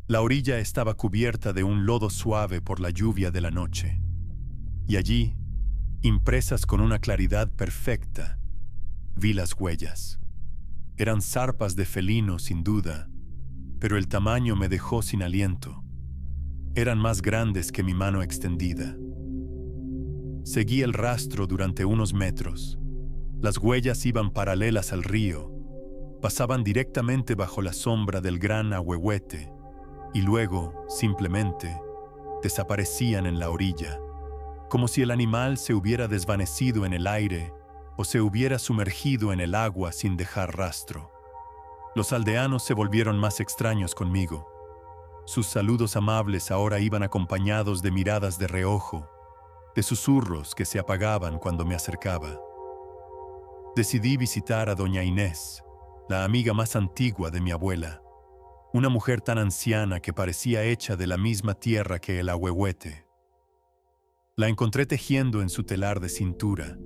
La orilla estaba cubierta de un lodo suave por la lluvia de la noche. Y allí, impresas con una claridad perfecta, vi las huellas. Eran zarpas de felino, sin duda, pero el tamaño me dejó sin aliento. Eran más grandes que mi mano extendida. Seguí el rastro durante unos metros. Las huellas iban paralelas al río, pasaban directamente bajo la sombra del gran ahuehuete y luego, simplemente, desaparecían en la orilla, como si el animal se hubiera desvanecido en el aire o se hubiera sumergido en el agua sin dejar rastro. Los aldeanos se volvieron más extraños conmigo. Sus saludos amables ahora iban acompañados de miradas de reojo, de susurros que se apagaban cuando me acercaba. Decidí visitar a doña Inés, la amiga más antigua de mi abuela, una mujer tan anciana que parecía hecha de la misma tierra que el ahuehuete. La encontré tejiendo en su telar de cintura,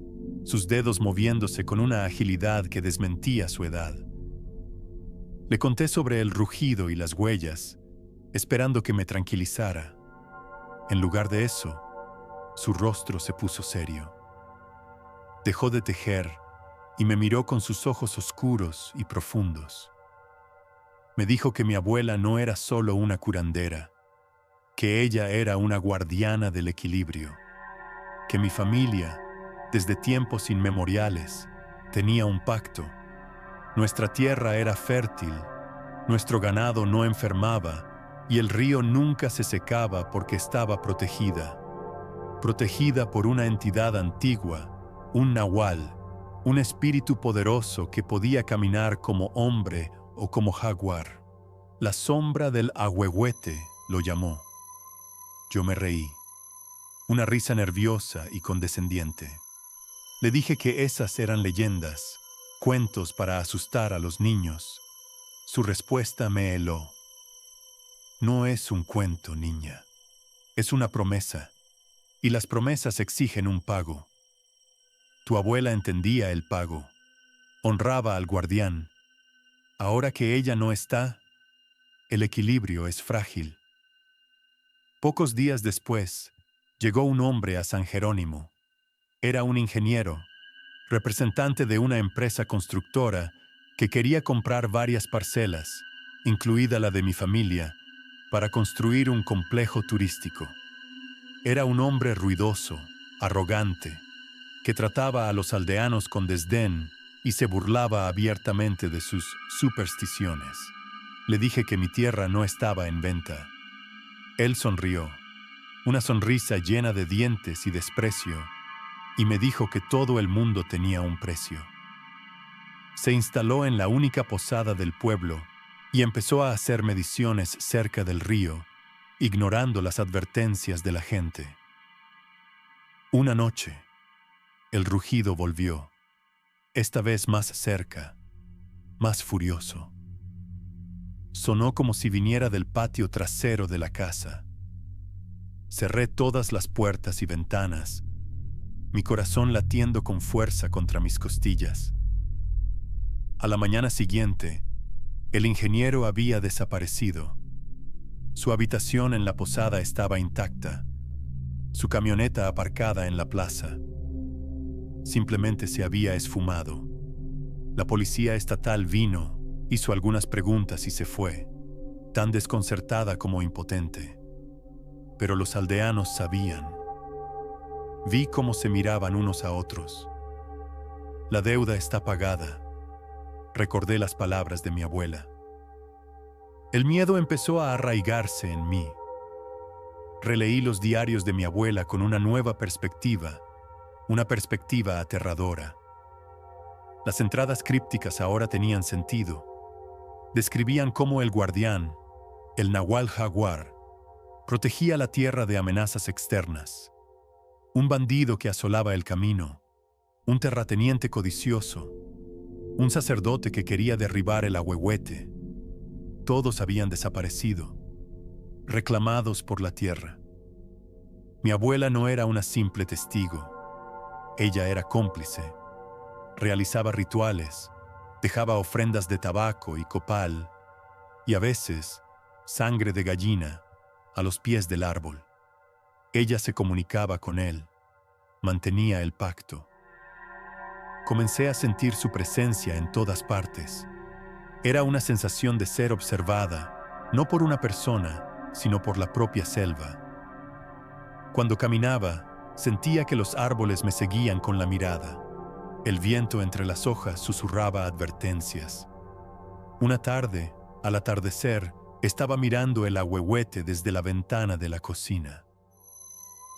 sus dedos moviéndose con una agilidad que desmentía su edad. Le conté sobre el rugido y las huellas, esperando que me tranquilizara. En lugar de eso, su rostro se puso serio. Dejó de tejer y me miró con sus ojos oscuros y profundos. Me dijo que mi abuela no era solo una curandera, que ella era una guardiana del equilibrio, que mi familia, desde tiempos inmemoriales, tenía un pacto. Nuestra tierra era fértil, nuestro ganado no enfermaba y el río nunca se secaba porque estaba protegida por una entidad antigua, un nahual, un espíritu poderoso que podía caminar como hombre o como jaguar. La sombra del ahuehuete lo llamó. Yo me reí, una risa nerviosa y condescendiente. Le dije que esas eran leyendas, cuentos para asustar a los niños. Su respuesta me heló. No es un cuento, niña. Es una promesa. Y las promesas exigen un pago. Tu abuela entendía el pago. Honraba al guardián. Ahora que ella no está, el equilibrio es frágil. Pocos días después, llegó un hombre a San Jerónimo. Era un ingeniero, representante de una empresa constructora que quería comprar varias parcelas, incluida la de mi familia, para construir un complejo turístico. Era un hombre ruidoso, arrogante, que trataba a los aldeanos con desdén y se burlaba abiertamente de sus supersticiones. Le dije que mi tierra no estaba en venta. Él sonrió, una sonrisa llena de dientes y desprecio, y me dijo que todo el mundo tenía un precio. Se instaló en la única posada del pueblo y empezó a hacer mediciones cerca del río, ignorando las advertencias de la gente. Una noche, el rugido volvió, esta vez más cerca, más furioso. Sonó como si viniera del patio trasero de la casa. Cerré todas las puertas y ventanas, mi corazón latiendo con fuerza contra mis costillas. A la mañana siguiente, el ingeniero había desaparecido. Su habitación en la posada estaba intacta, su camioneta aparcada en la plaza. Simplemente se había esfumado. La policía estatal vino, hizo algunas preguntas y se fue, tan desconcertada como impotente. Pero los aldeanos sabían. Vi cómo se miraban unos a otros. La deuda está pagada. Recordé las palabras de mi abuela. El miedo empezó a arraigarse en mí. Releí los diarios de mi abuela con una nueva perspectiva, una perspectiva aterradora. Las entradas crípticas ahora tenían sentido. Describían cómo el guardián, el Nahual Jaguar, protegía la tierra de amenazas externas. Un bandido que asolaba el camino, un terrateniente codicioso, un sacerdote que quería derribar el ahuehuete. Todos habían desaparecido, reclamados por la tierra. Mi abuela no era una simple testigo. Ella era cómplice. Realizaba rituales, dejaba ofrendas de tabaco y copal, y a veces sangre de gallina a los pies del árbol. Ella se comunicaba con él, mantenía el pacto. Comencé a sentir su presencia en todas partes. Era una sensación de ser observada, no por una persona, sino por la propia selva. Cuando caminaba, sentía que los árboles me seguían con la mirada. El viento entre las hojas susurraba advertencias. Una tarde, al atardecer, estaba mirando el ahuehuete desde la ventana de la cocina.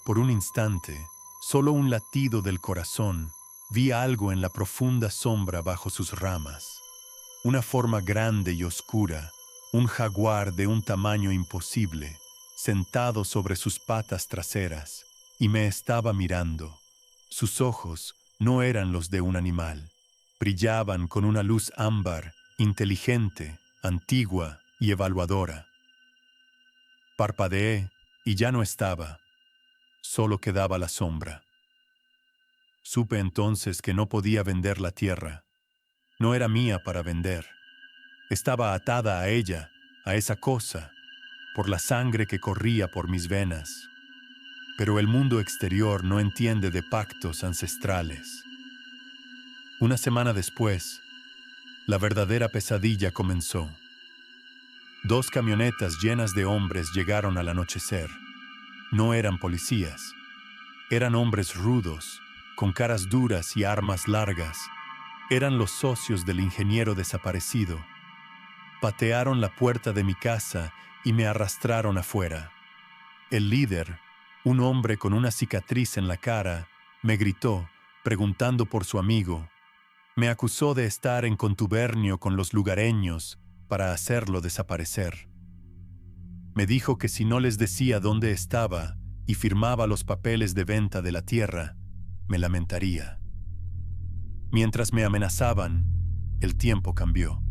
Por un instante, solo un latido del corazón, vi algo en la profunda sombra bajo sus ramas. Una forma grande y oscura, un jaguar de un tamaño imposible, sentado sobre sus patas traseras, y me estaba mirando. Sus ojos no eran los de un animal. Brillaban con una luz ámbar, inteligente, antigua y evaluadora. Parpadeé y ya no estaba. Solo quedaba la sombra. Supe entonces que no podía vender la tierra. No era mía para vender. Estaba atada a ella, a esa cosa, por la sangre que corría por mis venas. Pero el mundo exterior no entiende de pactos ancestrales. Una semana después, la verdadera pesadilla comenzó. 2 camionetas llenas de hombres llegaron al anochecer. No eran policías. Eran hombres rudos, con caras duras y armas largas. Eran los socios del ingeniero desaparecido. Patearon la puerta de mi casa y me arrastraron afuera. El líder, un hombre con una cicatriz en la cara, me gritó, preguntando por su amigo. Me acusó de estar en contubernio con los lugareños para hacerlo desaparecer. Me dijo que si no les decía dónde estaba y firmaba los papeles de venta de la tierra, me lamentaría. Mientras me amenazaban, el tiempo cambió.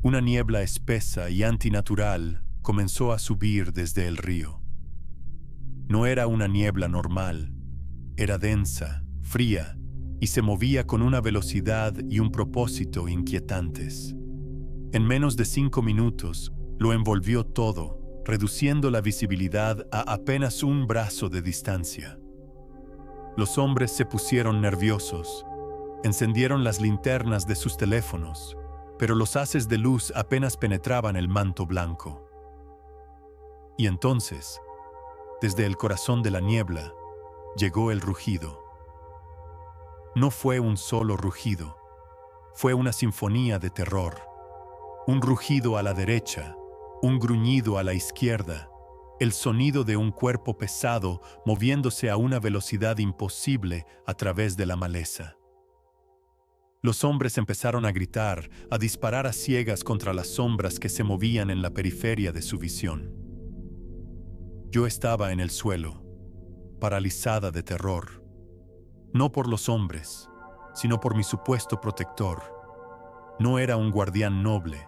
Una niebla espesa y antinatural comenzó a subir desde el río. No era una niebla normal, era densa, fría, y se movía con una velocidad y un propósito inquietantes. En menos de 5 minutos, lo envolvió todo, reduciendo la visibilidad a apenas un brazo de distancia. Los hombres se pusieron nerviosos, encendieron las linternas de sus teléfonos, pero los haces de luz apenas penetraban el manto blanco. Y entonces, desde el corazón de la niebla, llegó el rugido. No fue un solo rugido, fue una sinfonía de terror. Un rugido a la derecha, un gruñido a la izquierda, el sonido de un cuerpo pesado moviéndose a una velocidad imposible a través de la maleza. Los hombres empezaron a gritar, a disparar a ciegas contra las sombras que se movían en la periferia de su visión. Yo estaba en el suelo, paralizada de terror, no por los hombres, sino por mi supuesto protector. No era un guardián noble,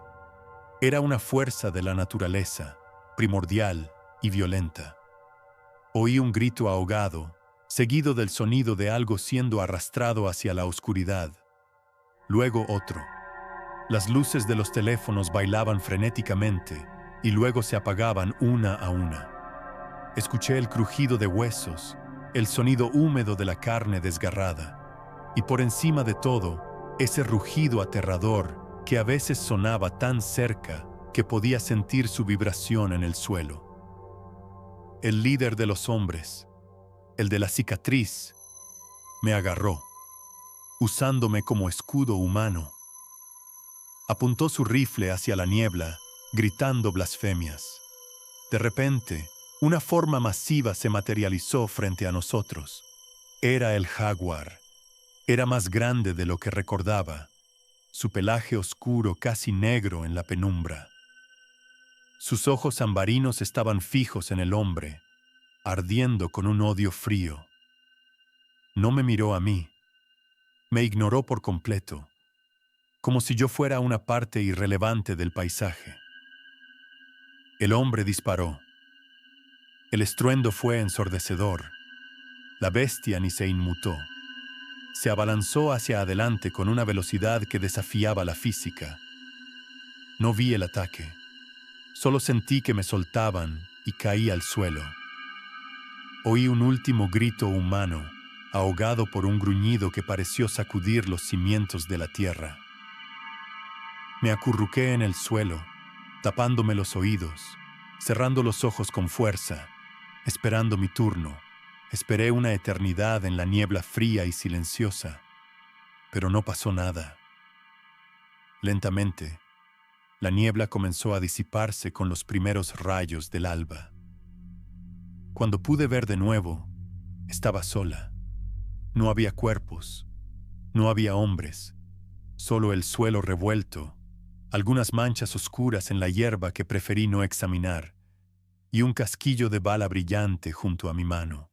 era una fuerza de la naturaleza, primordial y violenta. Oí un grito ahogado, seguido del sonido de algo siendo arrastrado hacia la oscuridad. Luego otro. Las luces de los teléfonos bailaban frenéticamente y luego se apagaban una a una. Escuché el crujido de huesos, el sonido húmedo de la carne desgarrada, y por encima de todo, ese rugido aterrador que a veces sonaba tan cerca que podía sentir su vibración en el suelo. El líder de los hombres, el de la cicatriz, me agarró, usándome como escudo humano. Apuntó su rifle hacia la niebla, gritando blasfemias. De repente, una forma masiva se materializó frente a nosotros. Era el jaguar. Era más grande de lo que recordaba, su pelaje oscuro casi negro en la penumbra. Sus ojos ambarinos estaban fijos en el hombre, ardiendo con un odio frío. No me miró a mí. Me ignoró por completo, como si yo fuera una parte irrelevante del paisaje. El hombre disparó. El estruendo fue ensordecedor. La bestia ni se inmutó. Se abalanzó hacia adelante con una velocidad que desafiaba la física. No vi el ataque. Solo sentí que me soltaban y caí al suelo. Oí un último grito humano, ahogado por un gruñido que pareció sacudir los cimientos de la tierra. Me acurruqué en el suelo, tapándome los oídos, cerrando los ojos con fuerza, esperando mi turno. Esperé una eternidad en la niebla fría y silenciosa, pero no pasó nada. Lentamente, la niebla comenzó a disiparse con los primeros rayos del alba. Cuando pude ver de nuevo, estaba sola. No había cuerpos, no había hombres, solo el suelo revuelto, algunas manchas oscuras en la hierba que preferí no examinar, y un casquillo de bala brillante junto a mi mano.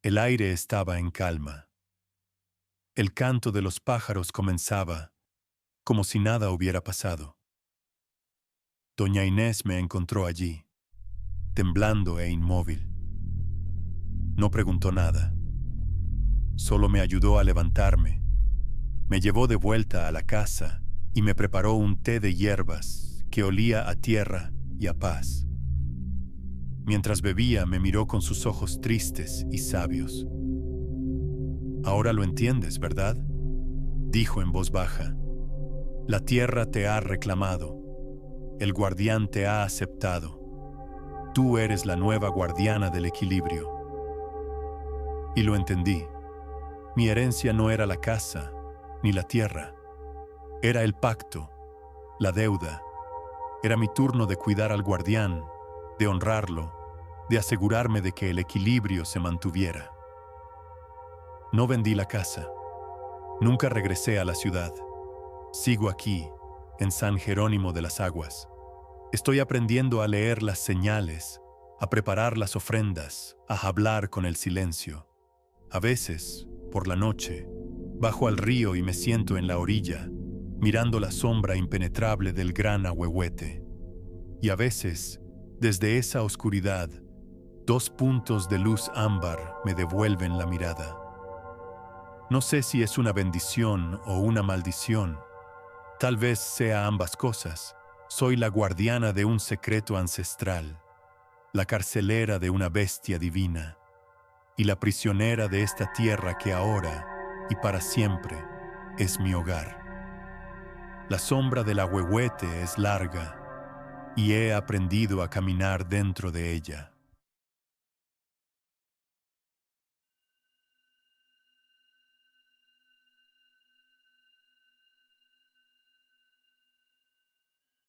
El aire estaba en calma. El canto de los pájaros comenzaba, como si nada hubiera pasado. Doña Inés me encontró allí, temblando e inmóvil. No preguntó nada. Solo me ayudó a levantarme. Me llevó de vuelta a la casa y me preparó un té de hierbas que olía a tierra y a paz. Mientras bebía, me miró con sus ojos tristes y sabios. «Ahora lo entiendes, ¿verdad?», dijo en voz baja. «La tierra te ha reclamado. El guardián te ha aceptado. Tú eres la nueva guardiana del equilibrio». Y lo entendí. Mi herencia no era la casa, ni la tierra. Era el pacto, la deuda. Era mi turno de cuidar al guardián, de honrarlo, de asegurarme de que el equilibrio se mantuviera. No vendí la casa. Nunca regresé a la ciudad. Sigo aquí, en San Jerónimo de las Aguas. Estoy aprendiendo a leer las señales, a preparar las ofrendas, a hablar con el silencio. A veces, por la noche, bajo al río y me siento en la orilla, mirando la sombra impenetrable del gran ahuehuete. Y a veces, desde esa oscuridad, 2 puntos de luz ámbar me devuelven la mirada. No sé si es una bendición o una maldición. Tal vez sea ambas cosas. Soy la guardiana de un secreto ancestral, la carcelera de una bestia divina, y la prisionera de esta tierra que ahora y para siempre es mi hogar. La sombra del ahuehuete es larga, y he aprendido a caminar dentro de ella.